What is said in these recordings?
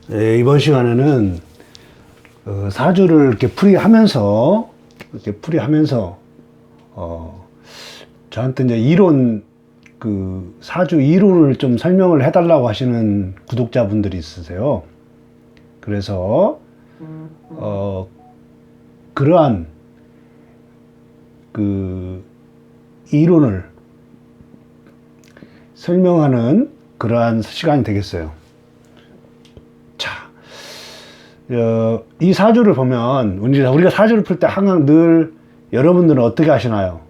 네, 이번 시간에는 사주를 이렇게 풀이하면서 저한테 이제 사주 이론을 좀 설명을 해달라고 하시는 구독자분들이 있으세요. 그래서 그러한 이론을 설명하는 그러한 시간이 되겠어요. 자, 이 사주를 보면 우리가 사주를 풀 때 항상 늘 여러분들은 어떻게 하시나요?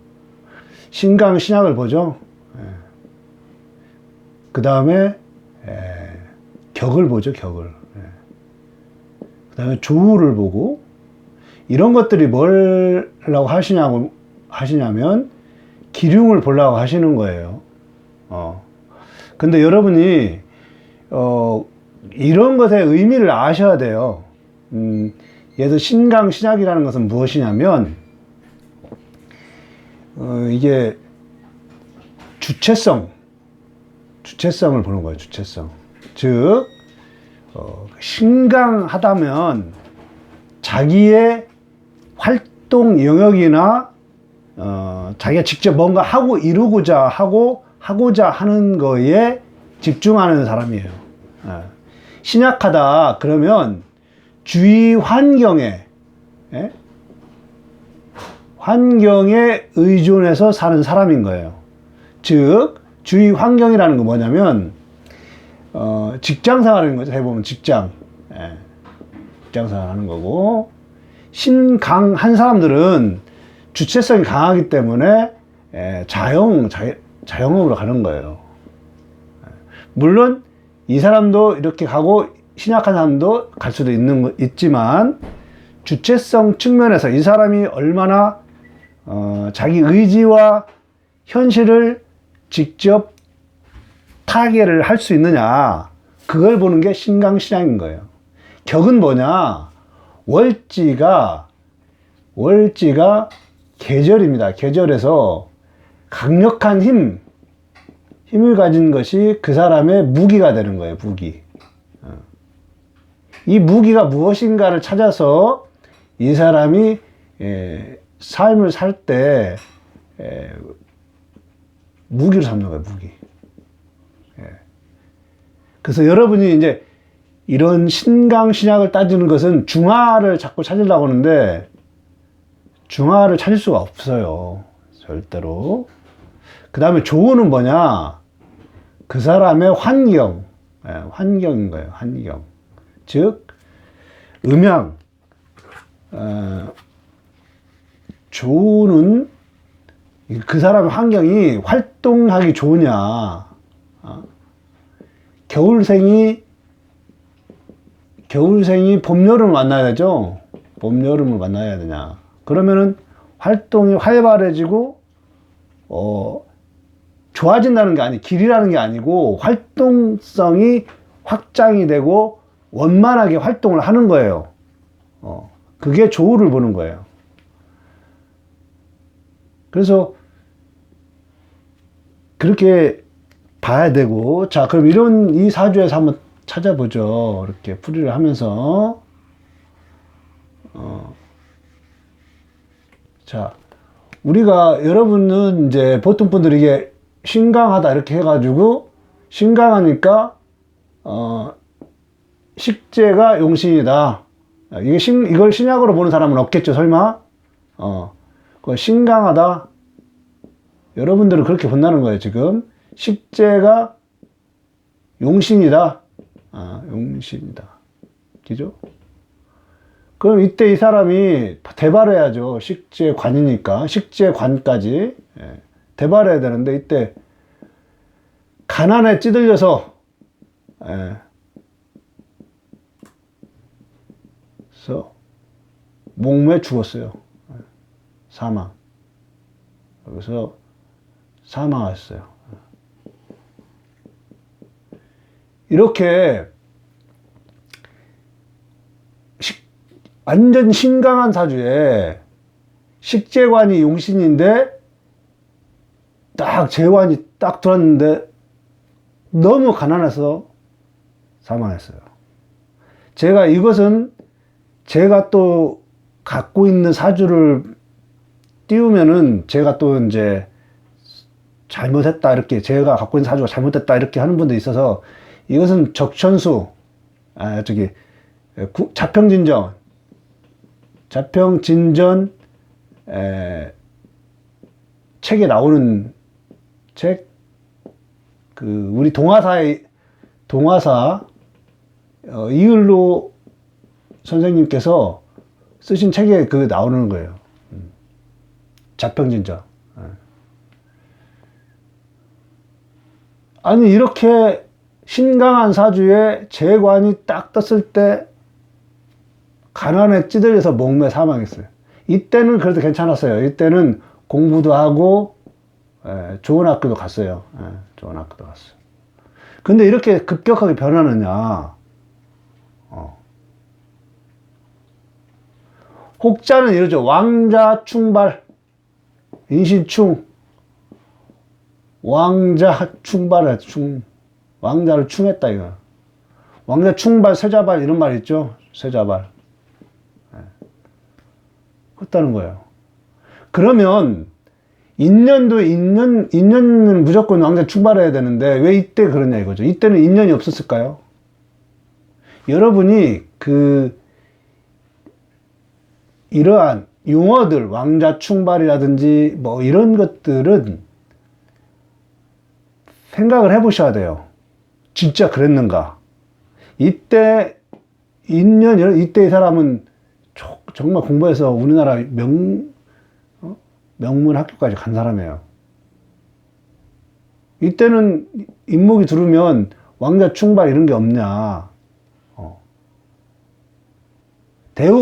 신강 신약을 보죠. 그 다음에 격을 보죠. 격을. 그 다음에 조우를 보고, 이런 것들이 뭘 하려고 하시냐면 기륭을 보려고 하시는 거예요. 근데 여러분이 이런 것의 의미를 아셔야 돼요. 예를 신강 신약이라는 것은 무엇이냐면 이게 주체성을 보는 거예요. 주체성. 즉 신강하다면 자기의 활동 영역이나 자기가 직접 뭔가 하고자 하는 거에 집중하는 사람이에요. 신약하다 그러면 주위 환경에 의존해서 사는 사람인 거예요. 즉 주위 환경이라는 건 뭐냐면 직장 생활하는 거죠. 해보면 직장 생활하는 거고, 신강한 사람들은 주체성이 강하기 때문에 자영업으로 가는 거예요. 물론 이 사람도 이렇게 가고 신약한 사람도 갈 수도 있지만, 주체성 측면에서 이 사람이 얼마나 자기 의지와 현실을 직접 타개를 할 수 있느냐, 그걸 보는 게 신강신약인 거예요. 격은 뭐냐? 월지가 계절입니다. 계절에서 강력한 힘을 가진 것이 그 사람의 무기가 되는 거예요. 무기. 이 무기가 무엇인가를 찾아서 이 사람이 삶을 살 때 무기를 삼는 거예요. 무기. 그래서 여러분이 이제 이런 신강신약을 따지는 것은 중화를 자꾸 찾으려고 하는데 중화를 찾을 수가 없어요. 절대로. 그 다음에 조우는 뭐냐? 그 사람의 환경인 거예요. 환경. 즉 음양. 조우는 그 사람의 환경이 활동하기 좋으냐. 겨울생이 봄, 여름을 만나야 되죠. 봄, 여름을 만나야 되냐. 그러면은 활동이 활발해지고, 좋아진다는 게 길이라는 게 아니고, 활동성이 확장이 되고, 원만하게 활동을 하는 거예요. 그게 조우를 보는 거예요. 그래서, 그렇게 봐야 되고, 자, 그럼 이 사주에서 한번 찾아보죠. 이렇게 풀이를 하면서. 자, 여러분은 이제 보통 분들이 이게 신강하다 이렇게 해가지고, 신강하니까, 식재가 용신이다. 이걸 신약으로 보는 사람은 없겠죠, 설마? 신강하다. 여러분들은 그렇게 본다는 거예요, 지금. 식재가 용신이다. 용신이다. 그죠? 그럼 이때 이 사람이 대발해야죠. 식재관이니까. 식재관까지. 대발해야 되는데, 이때 가난에 찌들려서, 그래서 목매 죽었어요. 사망. 여기서 사망하셨어요. 이렇게 완전 신강한 사주에 식재관이 용신인데 딱 재관이 딱 들었는데 너무 가난해서 사망했어요. 제가 이것은 제가 또 갖고 있는 사주를 띄우면은 제가 또 이제 잘못했다 이렇게 제가 갖고 있는 사주가 잘못됐다 이렇게 하는 분도 있어서 이것은 적천수 자평진전 책에 나오는 책 우리 동화사 이을로 선생님께서 쓰신 책에 나오는 거예요. 자평진전. 아니 이렇게 신강한 사주에 재관이 딱 떴을 때 가난에 찌들려서 목매 사망했어요. 이때는 그래도 괜찮았어요. 이때는 공부도 하고 좋은 학교도 갔어요. 좋은 학교도 갔어요. 근데 이렇게 급격하게 변하느냐. 혹자는 이러죠. 왕자 충발, 인신충, 왕자 충발해, 왕자를 충했다, 이거. 왕자 충발, 세자발, 이런 말 있죠? 세자발. 그렇다는 거예요. 그러면, 인년은 무조건 왕자 충발해야 되는데, 왜 이때 그러냐 이거죠. 이때는 인년이 없었을까요? 여러분이 이러한 용어들, 왕자 충발이라든지 뭐 이런 것들은 생각을 해 보셔야 돼요. 진짜 그랬는가? 이때 이때 이 사람은 정말 공부해서 우리나라 명문 학교까지 간 사람이에요. 이때는 인목이 들으면 왕자 충발 이런 게 없냐?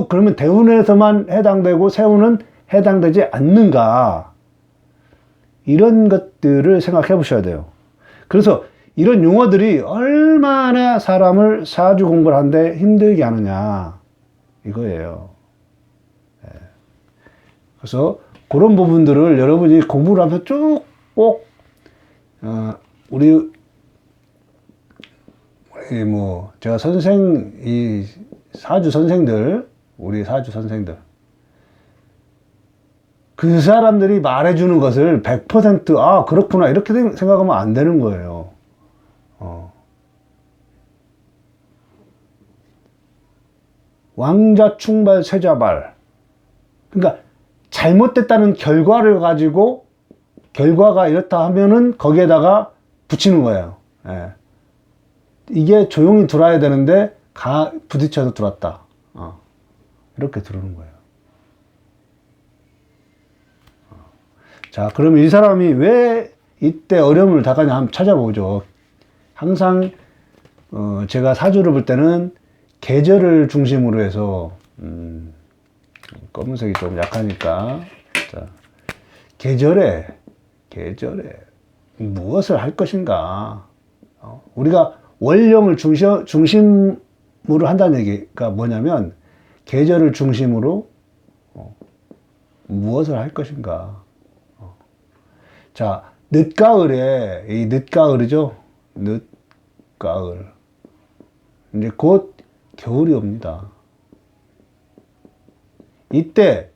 그러면 대운에서만 해당되고 세운은 해당되지 않는가? 이런 것들을 생각해 보셔야 돼요. 그래서 이런 용어들이 얼마나 사람을 사주 공부를 하는데 힘들게 하느냐 이거예요. 그래서 그런 부분들을 여러분이 공부를 하면 쭉 꼭 제가 이 사주 선생들, 우리 사주 선생들, 그 사람들이 말해주는 것을 100% 그렇구나 이렇게 생각하면 안 되는 거예요. 왕자 충발, 세자발. 그러니까 잘못됐다는 결과를 가지고 결과가 이렇다 하면은 거기에다가 붙이는 거예요. 이게 조용히 들어와야 되는데 부딪혀서 들어왔다. 이렇게 들어오는 거예요. 자, 그러면 이 사람이 왜 이때 어려움을 당하냐 한번 찾아보죠. 항상 제가 사주를 볼 때는 계절을 중심으로 해서 검은색이 좀 약하니까 자, 계절에 무엇을 할 것인가. 우리가 원령을 중심으로 한다는 얘기가 뭐냐면 계절을 중심으로 무엇을 할 것인가. 자, 늦가을에 이 늦가을이죠. 늦가을. 이제 곧 겨울이 옵니다. 이때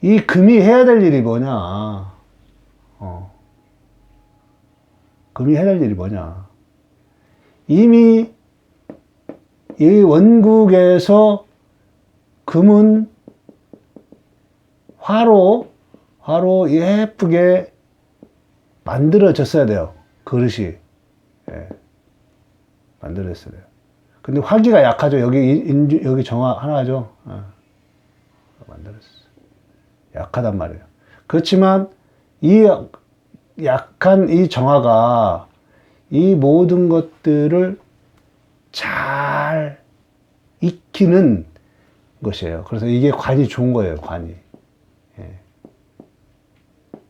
이 금이 해야 될 일이 뭐냐? 금이 해야 될 일이 뭐냐? 이미 이 원국에서 금은 화로 예쁘게 만들어졌어야 돼요. 그릇이. 만들어졌어야 돼요. 근데 화기가 약하죠. 여기 정화 하나죠. 만들었어요. 약하단 말이에요. 그렇지만 이 약한 이 정화가 이 모든 것들을 잘 익히는 것이에요. 그래서 이게 관이 좋은 거예요. 관이.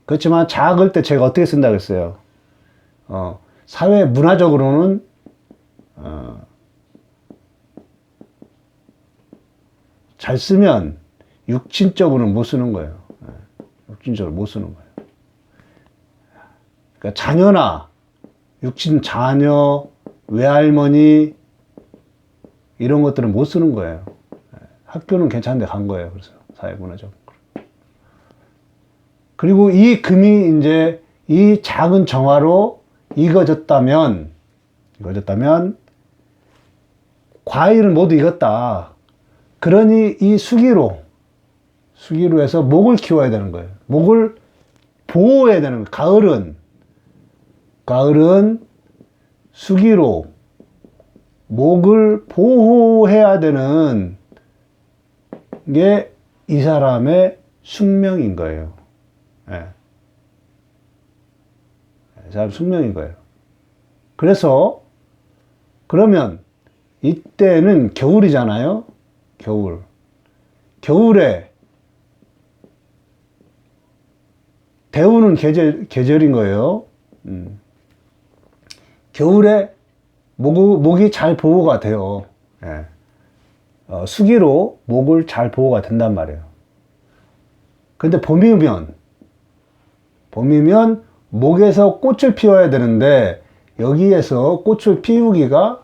그렇지만 작을 때 제가 어떻게 쓴다고 했어요? 사회 문화적으로는 잘 쓰면 육친적으로는 못 쓰는 거예요. 육친적으로 못 쓰는 거예요. 그러니까 자녀나 육친 자녀, 외할머니, 이런 것들은 못 쓰는 거예요. 학교는 괜찮은데 간 거예요. 그래서 사회문화적. 그리고 이 금이 이제 이 작은 정화로 익어졌다면 과일은 모두 익었다. 그러니 이 수기로 해서 목을 키워야 되는 거예요. 목을 보호해야 되는 거예요. 가을은 수기로 목을 보호해야 되는 게 이 사람의 숙명인 거예요. 예. 이 사람 숙명인 거예요. 그래서 그러면 이때는 겨울이잖아요. 겨울에 대우는 계절인 거예요. 겨울에 목이 잘 보호가 돼요. 예. 수기로 목을 잘 보호가 된단 말이에요. 근데 봄이면 목에서 꽃을 피워야 되는데 여기에서 꽃을 피우기가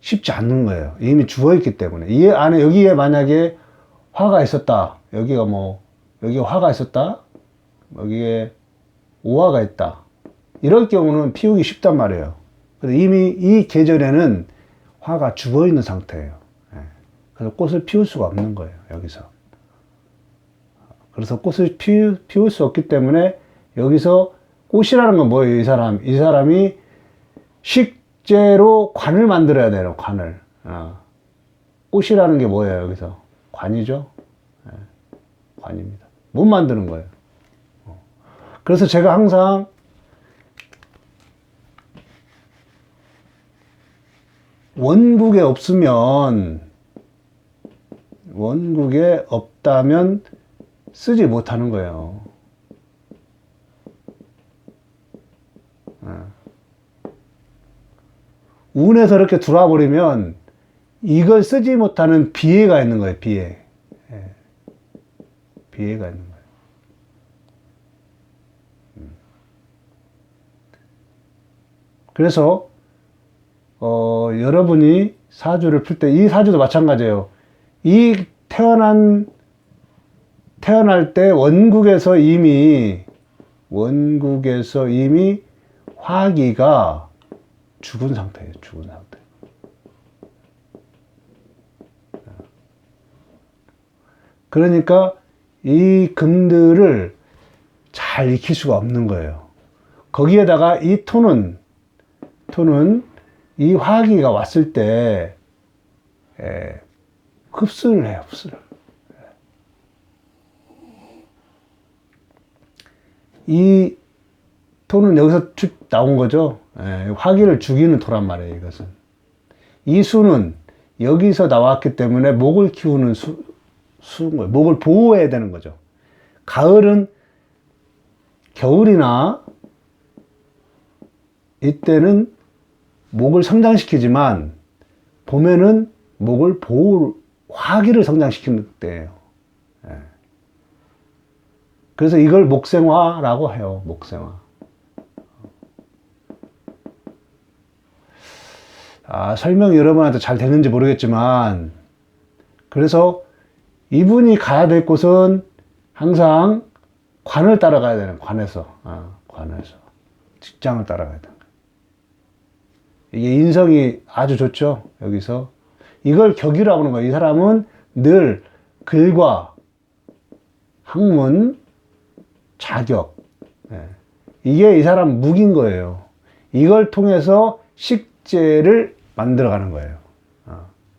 쉽지 않는 거예요. 이미 죽어있기 때문에. 이 안에 여기에 만약에 화가 있었다. 여기 화가 있었다. 여기에 오화가 있다. 이럴 경우는 피우기 쉽단 말이에요. 근데 이미 이 계절에는 화가 죽어있는 상태예요. 그래서 꽃을 피울 수가 없는 거예요. 여기서. 그래서 꽃을 피울 수 없기 때문에 여기서 꽃이라는 건 뭐예요? 이 사람이 식재로 관을 만들어야 돼요. 관을. 꽃이라는 게 뭐예요? 여기서 관이죠. 관입니다. 못 만드는 거예요. 그래서 제가 항상 원국에 없다면 쓰지 못하는 거예요. 운에서 이렇게 들어와 버리면 이걸 쓰지 못하는 비애가 있는 거예요. 비애가 있는 거예요. 그래서 여러분이 사주를 풀 때 이 사주도 마찬가지예요. 이 태어날 때 원국에서 이미 화기가 죽은 상태예요. 죽은 상태. 그러니까 이 금들을 잘 익힐 수가 없는 거예요. 거기에다가 이 토는 이 화기가 왔을 때 흡수를 해요. 흡수를. 이 토는 여기서 나온 거죠. 화기를 죽이는 토란 말이에요. 이것은. 이 수는 여기서 나왔기 때문에 목을 키우는 수인 거예요. 목을 보호해야 되는 거죠. 겨울이나 이때는 목을 성장시키지만 봄에는 목을 화기를 성장시키는 때예요. 그래서 이걸 목생화라고 해요. 목생화. 설명이 여러분한테 잘 되는지 모르겠지만, 그래서 이분이 가야 될 곳은 항상 관을 따라가야 되는, 관에서. 직장을 따라가야 되는. 이게 인성이 아주 좋죠. 여기서. 이걸 격이라고 하는 거예요. 이 사람은 늘 글과 학문, 자격. 이게 이 사람 무기인 거예요. 이걸 통해서 식재를 만들어가는 거예요.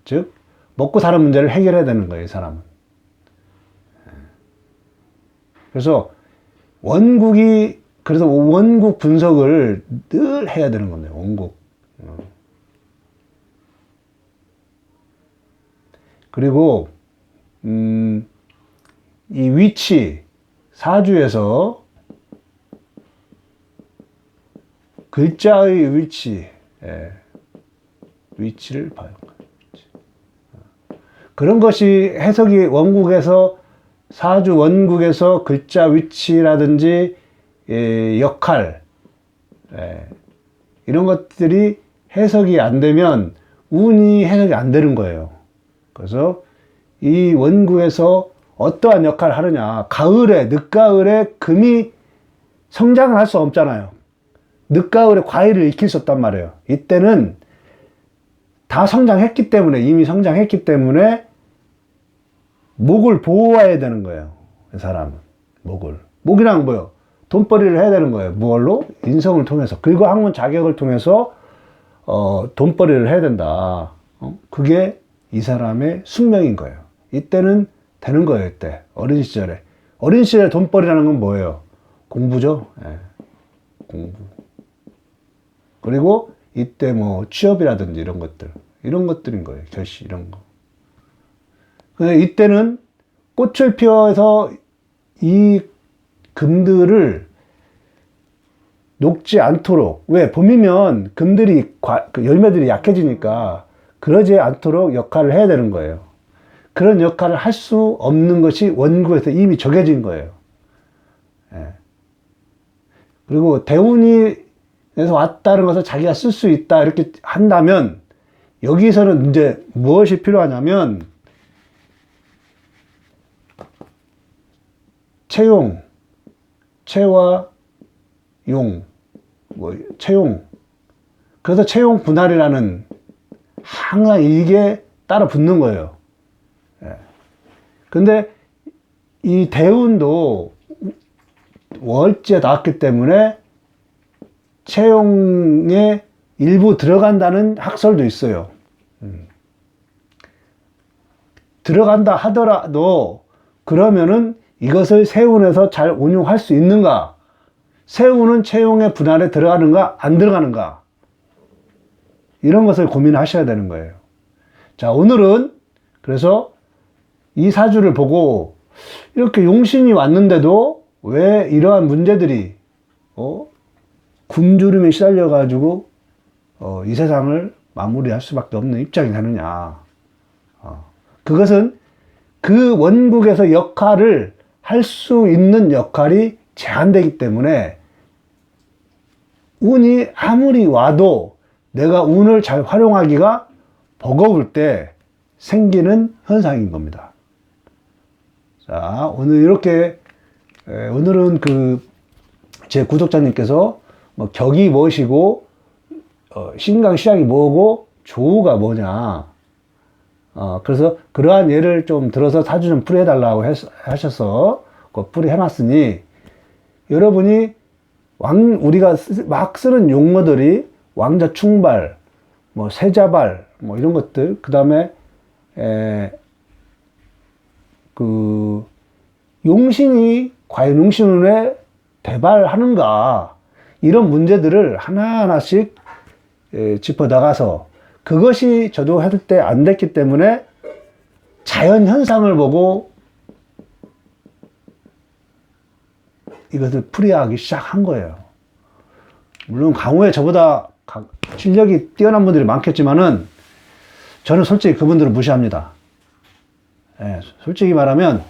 즉, 먹고 사는 문제를 해결해야 되는 거예요. 이 사람은. 그래서 원국 분석을 늘 해야 되는 겁니다. 원국. 그리고 이 위치, 사주에서 글자의 위치를 봐요. 그런 것이 해석이 사주 원국에서 글자 위치라든지 역할, 이런 것들이 해석이 안 되면 운이 해석이 안 되는 거예요. 그래서 이 원국에서 어떠한 역할을 하느냐. 가을에, 늦가을에 금이 성장을 할 수 없잖아요. 늦가을에 과일을 익힐 수 없단 말이에요. 이때는 다 성장했기 때문에, 이미 성장했기 때문에 목을 보호해야 되는 거예요. 이 사람은. 목을. 목이랑 뭐요? 돈벌이를 해야 되는 거예요. 무얼로? 인성을 통해서. 그리고 학문 자격을 통해서 돈벌이를 해야 된다. 그게 이 사람의 숙명인 거예요. 이때는 되는 거예요. 이때. 어린 시절에. 어린 시절에 돈벌이라는 건 뭐예요? 공부죠. 예. 공부. 그리고 이때 뭐 취업이라든지 이런 것들인 거예요. 결시 이런 거. 근데 이때는 꽃을 피워서 이 금들을 녹지 않도록, 왜? 봄이면 금들이, 그 열매들이 약해지니까 그러지 않도록 역할을 해야 되는 거예요. 그런 역할을 할 수 없는 것이 원국에서 이미 정해진 거예요. 예. 그리고 대운이 에서 왔다는 것을 자기가 쓸 수 있다 이렇게 한다면, 여기서는 이제 무엇이 필요하냐면 채용, 채와 용, 뭐 채용. 그래서 채용 분할이라는 항상 이게 따라 붙는 거예요. 예. 근데 이 대운도 월지에 나왔기 때문에 채용에 일부 들어간다는 학설도 있어요. 들어간다 하더라도 그러면은 이것을 세운에서 잘 운용할 수 있는가? 세운은 채용의 분할에 들어가는가? 안 들어가는가? 이런 것을 고민하셔야 되는 거예요. 자, 오늘은 그래서 이 사주를 보고 이렇게 용신이 왔는데도 왜 이러한 문제들이 굶주림에 시달려 가지고 이 세상을 마무리할 수밖에 없는 입장이 되느냐. 그것은 그 원국에서 역할을 할 수 있는 역할이 제한되기 때문에 운이 아무리 와도 내가 운을 잘 활용하기가 버거울 때 생기는 현상인 겁니다. 자, 오늘 이렇게 오늘은 제 구독자님께서 뭐 격이 무엇이고 신강 시약이 뭐고 조우가 뭐냐, 그래서 그러한 예를 좀 들어서 사주 좀 풀이해 달라고 하셔서 풀이해 놨으니, 여러분이 우리가 막 쓰는 용어들이 왕자 충발, 뭐 세자발, 뭐 이런 것들, 그 다음에 용신이 과연 용신운에 대발하는가, 이런 문제들을 하나하나씩 짚어 나가서, 그것이 저도 할 때 안 됐기 때문에 자연 현상을 보고 이것을 풀이하기 시작한 거예요. 물론 강호에 저보다 실력이 뛰어난 분들이 많겠지만은 저는 솔직히 그분들을 무시합니다. 예, 솔직히 말하면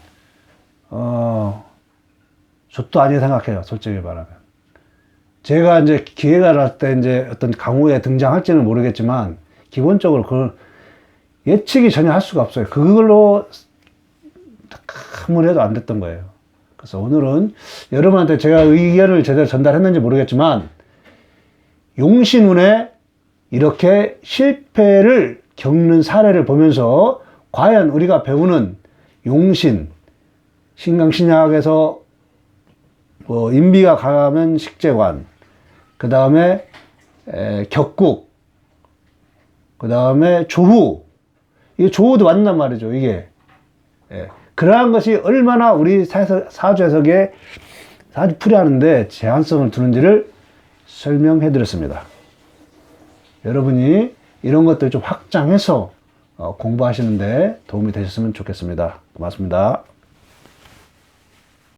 저도 아니게 생각해요. 솔직히 말하면. 제가 이제 기회가 날 때 이제 어떤 강호에 등장할지는 모르겠지만, 기본적으로 그걸 예측이 전혀 할 수가 없어요. 그걸로 아무리 해도 안 됐던 거예요. 그래서 오늘은 여러분한테 제가 의견을 제대로 전달했는지 모르겠지만, 용신운에 이렇게 실패를 겪는 사례를 보면서 과연 우리가 배우는 용신, 신강신약에서 뭐 인비가 가면 식재관, 그 다음에 격국, 그 다음에 조후. 이게 조후도 맞는단 말이죠, 이게. 그러한 것이 얼마나 우리 사주 해석에 사주 풀이하는데 제한성을 두는지를 설명해 드렸습니다. 여러분이 이런 것들 좀 확장해서 공부하시는데 도움이 되셨으면 좋겠습니다. 고맙습니다.